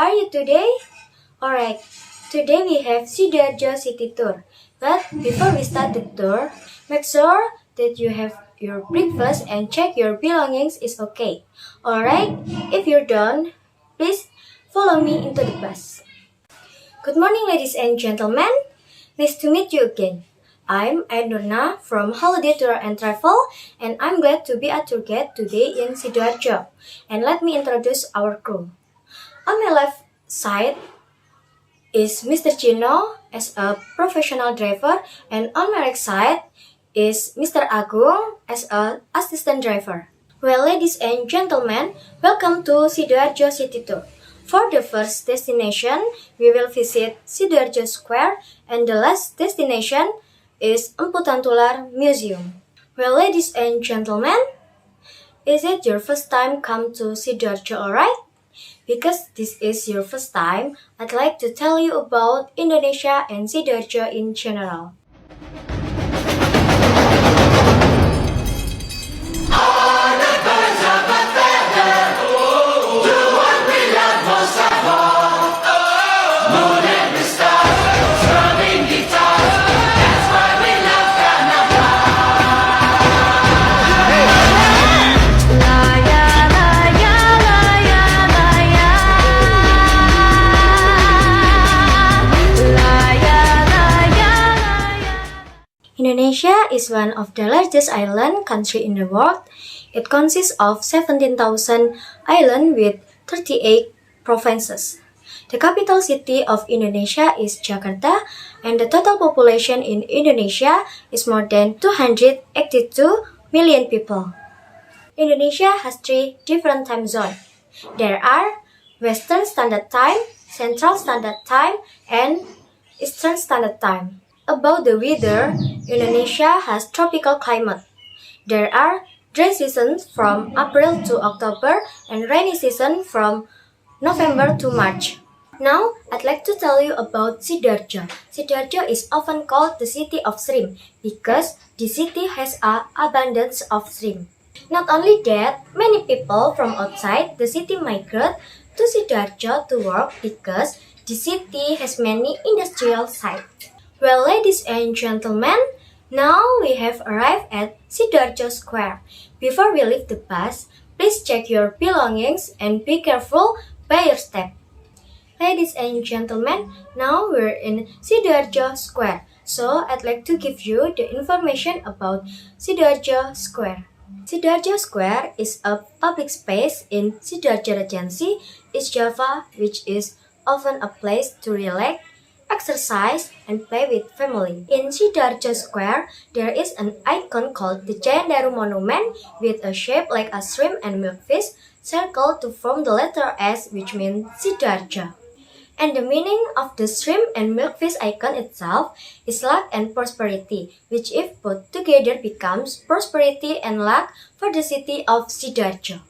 are you today? Alright, today we have Sidoarjo City Tour. But before we start the tour, make sure that you have your breakfast and check your belongings is okay. Alright, if you're done, please follow me into the bus. Good morning, ladies and gentlemen. Nice to meet you again. I'm Aidurna from Holiday Tour and Travel, and I'm glad to be a tour guide today in Sidoarjo. And let me introduce our crew. On my left side is Mr. Gino as a professional driver, and on my right side is Mr. Agung as an assistant driver. Well, ladies and gentlemen, welcome to Sidoarjo City Tour. For the first destination, we will visit Sidoarjo Square, and the last destination is Empu Tantular Museum. Well, ladies and gentlemen, is it your first time come to Sidoarjo, alright? Because this is your first time, I'd like to tell you about Indonesia and Sidoarjo in general. Indonesia is one of the largest island country in the world. It consists of 17,000 islands with 38 provinces. The capital city of Indonesia is Jakarta, and the total population in Indonesia is more than 282 million people. Indonesia has 3 different time zones. There are Western Standard Time, Central Standard Time, and Eastern Standard Time. About the weather, Indonesia has tropical climate. There are dry seasons from April to October and rainy season from November to March. Now, I'd like to tell you about Sidoarjo. Sidoarjo is often called the city of shrimp because the city has an abundance of shrimp. Not only that, many people from outside the city migrate to Sidoarjo to work because the city has many industrial sites. Well, ladies and gentlemen, now we have arrived at Sidoarjo Square. Before we leave the bus, please check your belongings and be careful by your step. Ladies and gentlemen, now we're in Sidoarjo Square. So, I'd like to give you the information about Sidoarjo Square. Sidoarjo Square is a public space in Sidoarjo Regency, East Java, which is often a place to relax, exercise, and play with family. In Sidoarjo Square, there is an icon called the Giant Daru Monument with a shape like a shrimp and milkfish circled to form the letter S, which means Sidoarjo. And the meaning of the shrimp and milkfish icon itself is luck and prosperity, which if put together becomes prosperity and luck for the city of Sidoarjo.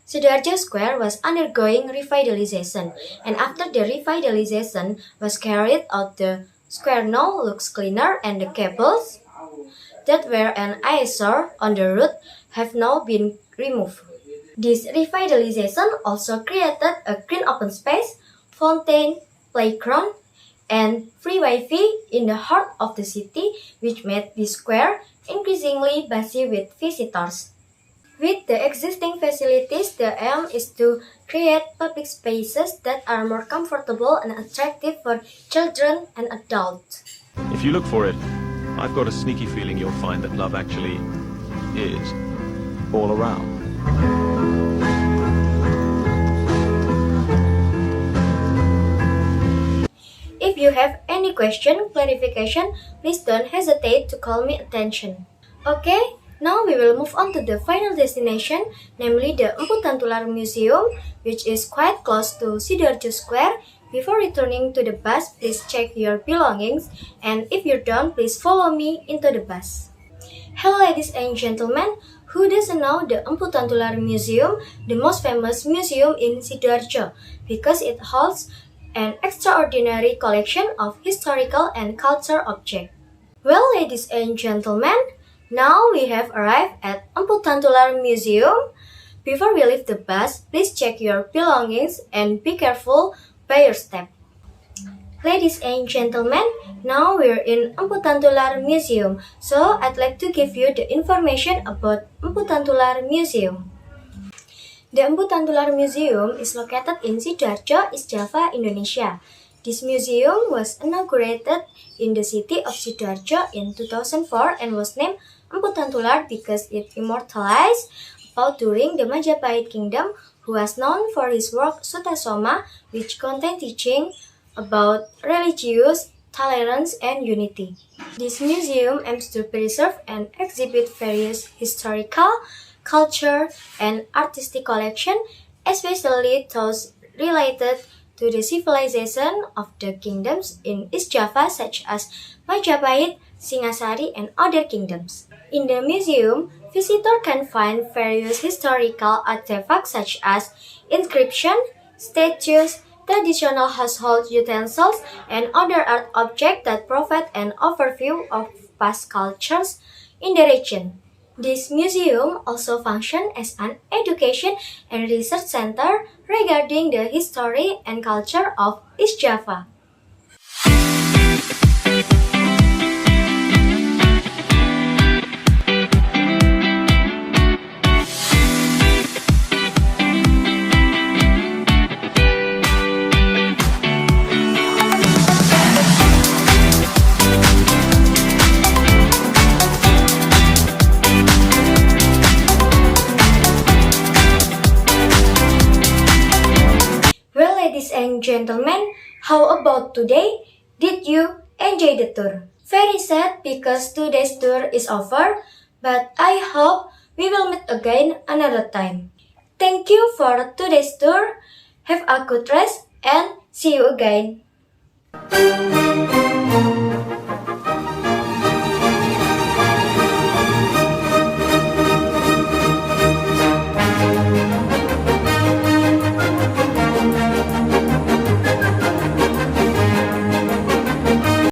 Sidoarjo Square was undergoing revitalization, and after the revitalization was carried out, the square now looks cleaner, and the cables that were an eyesore on the route have now been removed. This revitalization also created a green open space, fountain, playground, and free Wi-Fi in the heart of the city, which made the square increasingly busy with visitors. With the existing facilities, the aim is to create public spaces that are more comfortable and attractive for children and adults. If you look for it, I've got a sneaky feeling you'll find that love actually is all around. If you have any question, clarification, please don't hesitate to call me attention. Okay, Now we will move on to the final destination, namely the Empu Tantular Museum, which is quite close to Sidoarjo Square. Before returning to the bus, please check your belongings, and if you're done, please follow me into the bus. Hello ladies and gentlemen, who doesn't know the Empu Tantular Museum, the most famous museum in Sidoarjo, because it holds an extraordinary collection of historical and cultural objects. Well, ladies and gentlemen, now we have arrived at Empu Tantular Museum. Before we leave the bus, please check your belongings and be careful by your step. Ladies and gentlemen, now we're in Empu Tantular Museum, so I'd like to give you the information about Empu Tantular Museum. The Empu Tantular Museum is located in Sidoarjo, East Java, Indonesia. This museum was inaugurated in the city of Sidoarjo in 2004 and was named Empu Tantular because it immortalized about during the Majapahit Kingdom, who was known for his work Sutasoma, which contained teaching about religious tolerance and unity. This museum aims to preserve and exhibit various historical, culture, and artistic collections, especially those related to the civilization of the kingdoms in East Java such as Majapahit, Singasari, and other kingdoms. In the museum, visitors can find various historical artifacts such as inscriptions, statues, traditional household utensils, and other art objects that provide an overview of past cultures in the region. This museum also functions as an education and research center regarding the history and culture of East Java. Well, ladies and gentlemen, how about today? Did you enjoy the tour? Very sad because today's tour is over, but I hope we will meet again another time. Thank you for today's tour. Have a good rest and see you again.